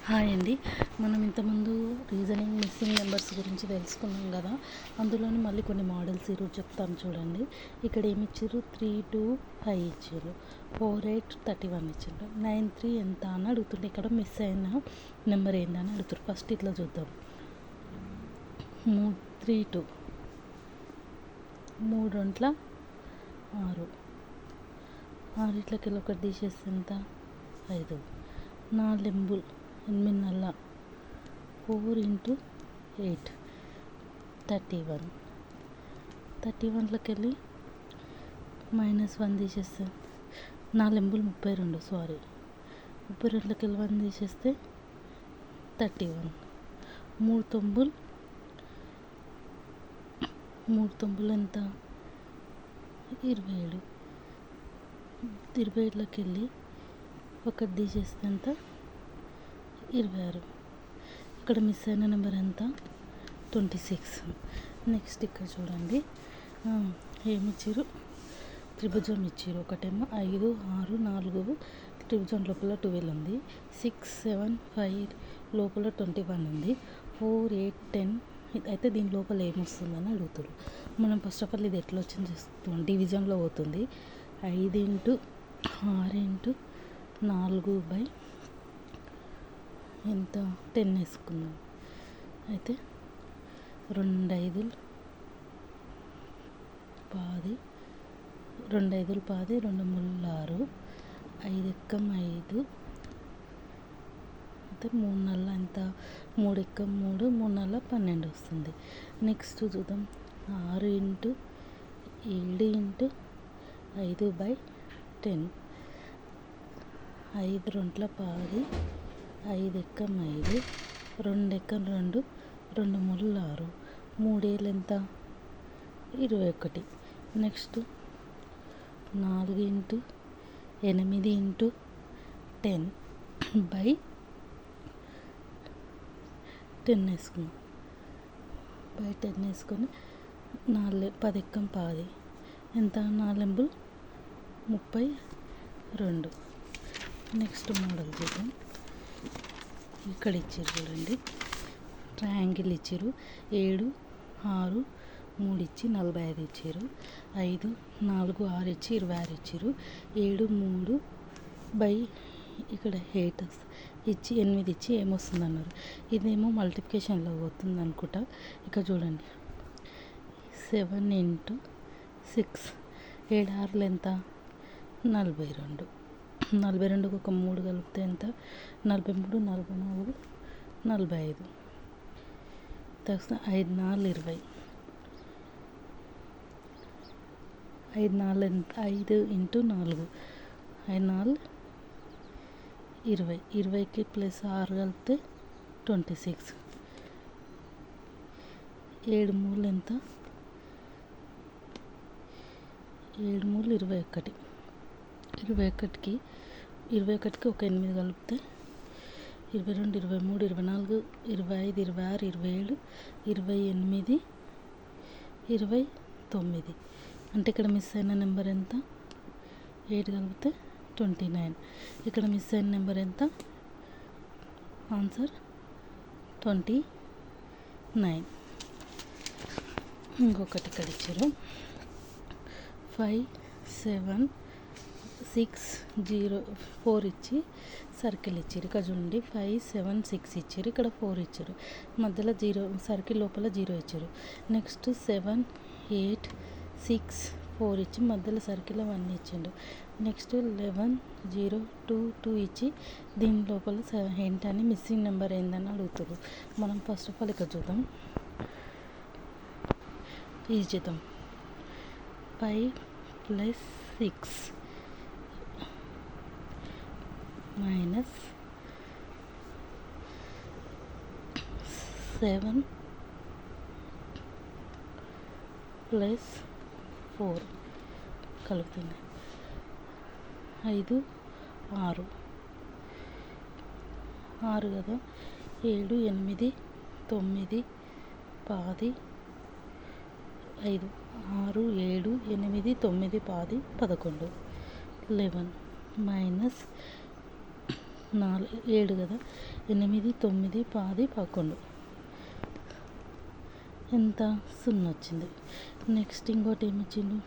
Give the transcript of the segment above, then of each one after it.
Hi అండి. మనం ఇంతకుముందు రీజనింగ్ మిస్సింగ్ నెంబర్స్ గురించి తెలుసుకున్నాం కదా. అందులోని మళ్ళీ కొన్ని మోడల్స్ ఈరోజు చెప్తాను చూడండి. ఇక్కడ ఏమి ఇచ్చారు, 3, 2, 5 ఇచ్చారు, 4, 8, 31 ఇచ్చారు, 9, 3 ఎంత అని అడుగుతుండే. ఇక్కడ మిస్ అయిన నెంబర్ ఏందని అడుగుతారు. ఫస్ట్ ఇట్లా చూద్దాం. 3, 2, 3 2 6, 6 ఇట్లకెళ్ళి ఒకటి తీసేస్తే ఎంత, 5, 4 8 4 4 × 8 31, 31లోకెళ్ళి -1 తీసేస్తే 4 32, సారీ 32లోకెళ్ళి 1 తీసేస్తే 31, 3 9 ఎంత, 27, 27లోకెళ్ళి ఒకటి తీసేస్తే ఎంత, 26. ఇక్కడ మిస్ అయిన నెంబర్ ఎంత, 26. నెక్స్ట్ ఇక్కడ చూడండి, ఏమిచ్చారు, త్రిభుజం ఇచ్చారు. ఒకటేమో 5, 6, 4, త్రిభుజం లోపల 12 ఉంది. 6, 7, 5 లోపల 21 ఉంది. 4, 8, 10 అయితే దీని లోపల ఏమొస్తుందని అడుగుతారు. మనం ఫస్ట్ ఆఫ్ ఆల్ ఇది ఎట్లా వచ్చింది చూస్తాం. డివిజన్లో పోతుంది. 5 × 6 × 4 ఎంత, 10 వేసుకుందాం. అయితే 2 5 10, 2 5 10, 2 3 6, 5 ఎక్కం 5, అయితే 3 4 ఎంత, 3 ఎక్కం 3, 3 4 12 వస్తుంది. నెక్స్ట్ చూద్దాం. 6 × 7 × 5/10, 5 2 10, 5 ఎక్కం 5, 2 ఎక్కం 2, 2 3 6, 3 7 ఎంత, 21. నెక్స్ట్ 4 × 8 × 10/10 వేసుకున్నాం. 10 వేసుకొని 10 ఎక్కం 10 ఎంత, 4 32. నెక్స్ట్ మోడల్ చూద్దాం. ఇక్కడ ఇచ్చారు చూడండి, ట్రయాంగిల్ ఇచ్చారు. 7, 6, 3 ఇచ్చి 45 ఇచ్చారు. 5, 4, 6 ఇచ్చి 26 ఇచ్చారు. 7, 3 ఇక్కడ 8 ఇచ్చి 8 ఇచ్చి ఏమొస్తుంది అన్నారు. ఇదేమో మల్టిప్లికేషన్లో పోతుంది అనుకుంటా. ఇక్కడ చూడండి, 7 × 6, 7 6 ఎంత, 42. 42కు ఒక 3 కలిపితే ఎంత, 43, 44, 45. 5 4 20, 5 4 ఎంత, 5 × 4, 5 4 20, 20కి +6 కలిపితే 26. 7 3 ఎంత, 7 3 21, 21కి ఒక 8 కలిపితే 22, 23, 24, 25, 26, 27, 28, 29. అంటే ఇక్కడ మిస్ అయిన నెంబర్ ఎంత, 8 కలిపితే 29. ఇక్కడ మిస్ అయిన నెంబర్ ఎంత, ఆన్సర్ 29. ఇంకొకటి ఇక్కడ ఇచ్చారు. 5 7 6 0 4 ఇచ్చి సర్కిల్ ఇచ్చారు. ఇక్కడ చూడండి, 5 7 6 ఇచ్చారు. ఇక్కడ 4 ఇచ్చారు. మధ్యలో 0, సర్కిల్ లోపల 0 ఇచ్చారు. నెక్స్ట్ 7 8 6 4 ఇచ్చి మధ్యలో సర్కిల్ 1 ఇచ్చిండు. నెక్స్ట్ 11 0 2 2 ఇచ్చి దీని లోపల ఏంటని మిస్సింగ్ నెంబర్ ఏందని అడుగుతారు. మనం ఫస్ట్ ఆఫ్ ఆల్ ఇక్కడ చూద్దాం. ఇది చూద్దాం. 5 + 6 -7 + 4 కలుపుతుంది. 5 6 6 కదా, 7 8 9 10, 5 6 7 8 9 10 11. - 7 కదా, 8, 9, 10, 11 ఎంత 0 వచ్చింది. నెక్స్ట్ ఇంకోటి ఏమి ఇచ్చిండు,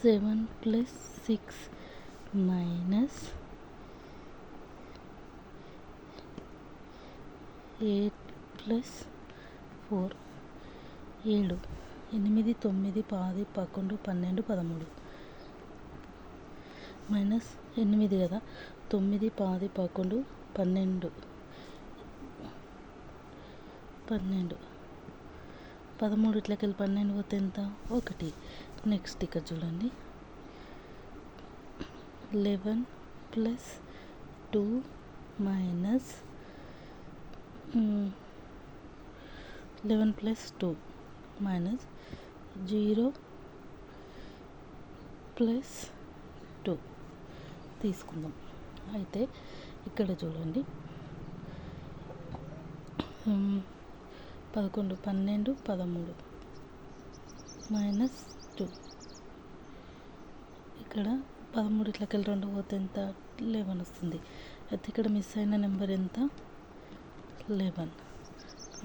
7 + 6 - 8 + 4 7, 8, 9, 10, 11, 12, 13 మైనస్ 8 కదా, 9, 10, 11, 12 13 ఇట్లకి వెళ్ళి 12 పోతే ఎంత 1. నెక్స్ట్ ఇక్కడ చూడండి, 11 + 2 - 11 + 2 - 0 + 2 తీసుకుందాం. అయితే ఇక్కడ చూడండి, 11, 12, 13 -2. ఇక్కడ 13 ఇట్లకి వెళ్ళి 2 పోతే ఎంత 11 వస్తుంది. అయితే ఇక్కడ మిస్ అయిన నెంబర్ ఎంత 11.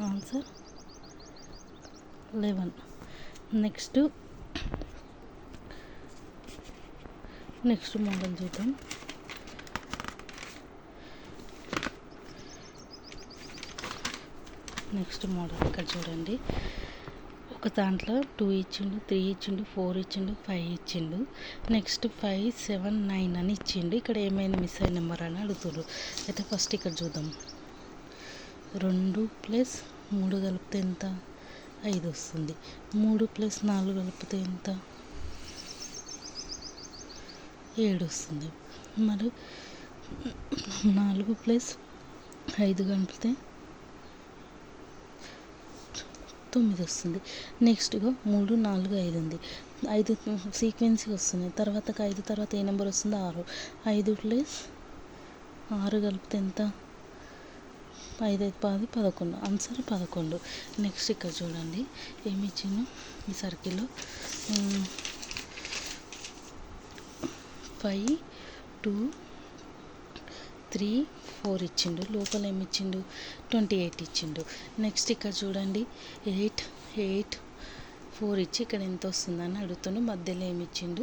ఆన్సర్ 11. నెక్స్ట్ మోడల్ చూద్దాం. నెక్స్ట్ మోడల్ ఇక్కడ చూడండి, ఒక దాంట్లో 2 ఇచ్చిండు, 3 ఇచ్చిండు, 4 ఇచ్చిండు, 5 ఇచ్చిండు. నెక్స్ట్ 5, 7, 9 అని ఇచ్చిండు. ఇక్కడ ఏమైనా మిస్ అయిన నెంబర్ అని అడుగుతుండ్రు. అయితే ఫస్ట్ ఇక్కడ చూద్దాం, 2 + 3 కలిపితే ఎంత 5 వస్తుంది. 3 + 4 కలిపితే ఎంత 7 వస్తుంది. మరి 4 + 5 కలిపితే 9 వస్తుంది. నెక్స్ట్గా 3, 4, 5 ఉంది. 5 సీక్వెన్సీ వస్తున్నాయి. తర్వాతకి 5 తర్వాత ఏ నెంబర్ వస్తుందో 6. 5 + 6 కలిపితే ఎంత 5, 5, 10, 11. ఆన్సర్ 11. నెక్స్ట్ ఇక్కడ చూడండి, ఏమి ఇచ్చిండు ఈ సర్కిల్లో 5, 2, 3, 4 ఇచ్చిండు. లోపల ఏమి ఇచ్చిండు 28 ఇచ్చిండు. నెక్స్ట్ ఇక్కడ చూడండి, 8, 8, 4 ఇచ్చి ఇక్కడ ఎంత వస్తుందని అడుగుతుండు. మధ్యలో ఏమి ఇచ్చిండు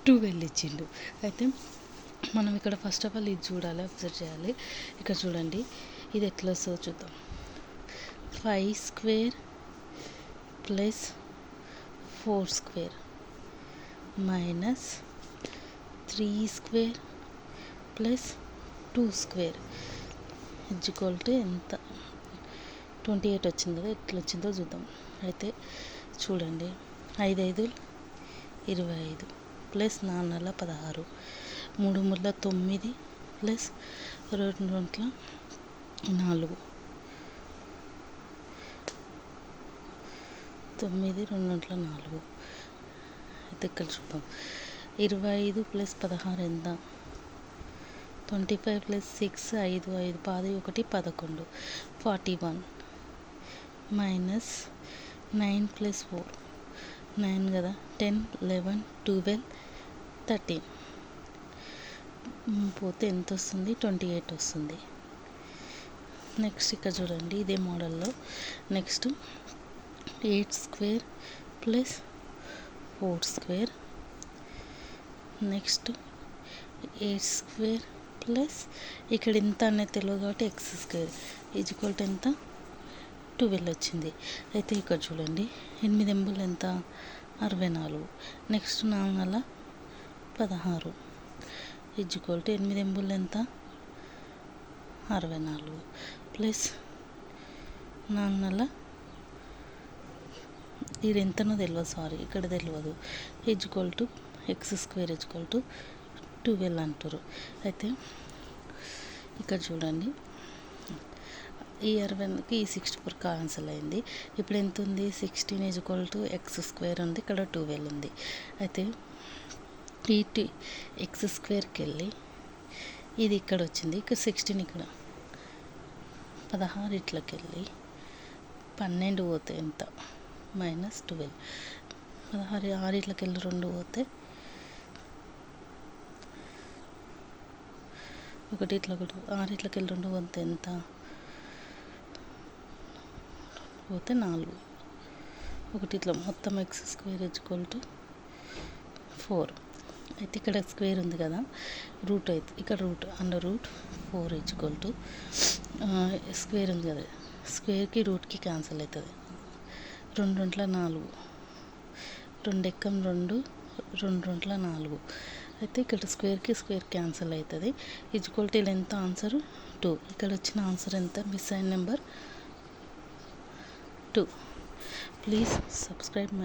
12 ఇచ్చిండు. అయితే మనం ఇక్కడ ఫస్ట్ ఆఫ్ ఆల్ ఇది చూడాలి, అబ్జర్వ్ చేయాలి. ఇక్కడ చూడండి, ఇది ఎట్లా వస్తుందో చూద్దాం. 5² + 4² - 3² + 2² ఎంత 28 వచ్చింది కదా, ఎట్లా వచ్చిందో చూద్దాం. అయితే చూడండి, 5, 5, 25 + 4, 16, 3, 3, 9 + 2, 2, 4 9, 2, 4. అయితే ఇక్కడ చూద్దాం, 25 + 16 ఎంత 25 + 6 5, 5, 10, 1, 11 41 - 9 + 4 9 కదా, 10, 11, 12, 13 పోతే ఎంత వస్తుంది 28 వస్తుంది. నెక్స్ట్ ఇక్కడ చూడండి, ఇదే మోడల్లో నెక్స్ట్ 8² + 4² నెక్స్ట్ 8² ప్లస్ ఇక్కడ ఎంత అనేది తెలియదు కాబట్టి x² ఎంత 12 వచ్చింది. అయితే ఇక్కడ చూడండి, 8 ఎంబులు ఎంత 64. నెక్స్ట్ 4 16 8 ఎంబులు ఎంత 64 ప్లస్ 4 ఇది ఎంతనో తెలియదు, సారీ ఇక్కడ తెలియదు. x² 12 అంటారు. అయితే ఇక్కడ చూడండి, ఈ 60కి ఈ 64 క్యాన్సిల్ అయింది. ఇప్పుడు ఎంత ఉంది 16 x² ఉంది, ఇక్కడ 12 ఉంది. అయితే ఈ x²కి వెళ్ళి ఇది ఇక్కడ వచ్చింది, ఇక్కడ 16 ఇక్కడ 16 ఇట్లకి వెళ్ళి 12 పోతే ఎంత -12 16 6 ఇట్లకి వెళ్ళి 2 పోతే ఒకటి ఇట్లా ఒకటి 6 ఇట్లకి వెళ్ళి 2 పోతే ఎంత పోతే 4. ఒకటి ఇట్లా మొత్తం x స్క్వేర్ ఈక్వల్ టు 4. అయితే ఇక్కడ స్క్వేర్ ఉంది కదా, రూట్ అయితే ఇక్కడ root under root 4 equal to square ఉంది కదా, స్క్వేర్కి రూట్కి క్యాన్సిల్ అవుతుంది. 2 2 4, 2 ఎక్కం 2, 2 2 4. అయితే ఇక్కడ స్క్వేర్కి స్క్వేర్ క్యాన్సిల్ అవుతుంది. ఈక్వల్ టు ఎంత ఆన్సర్ 2. ఇక్కడ వచ్చిన ఆన్సర్ ఎంత? మిస్ అయిన నెంబర్ 2. Please subscribe my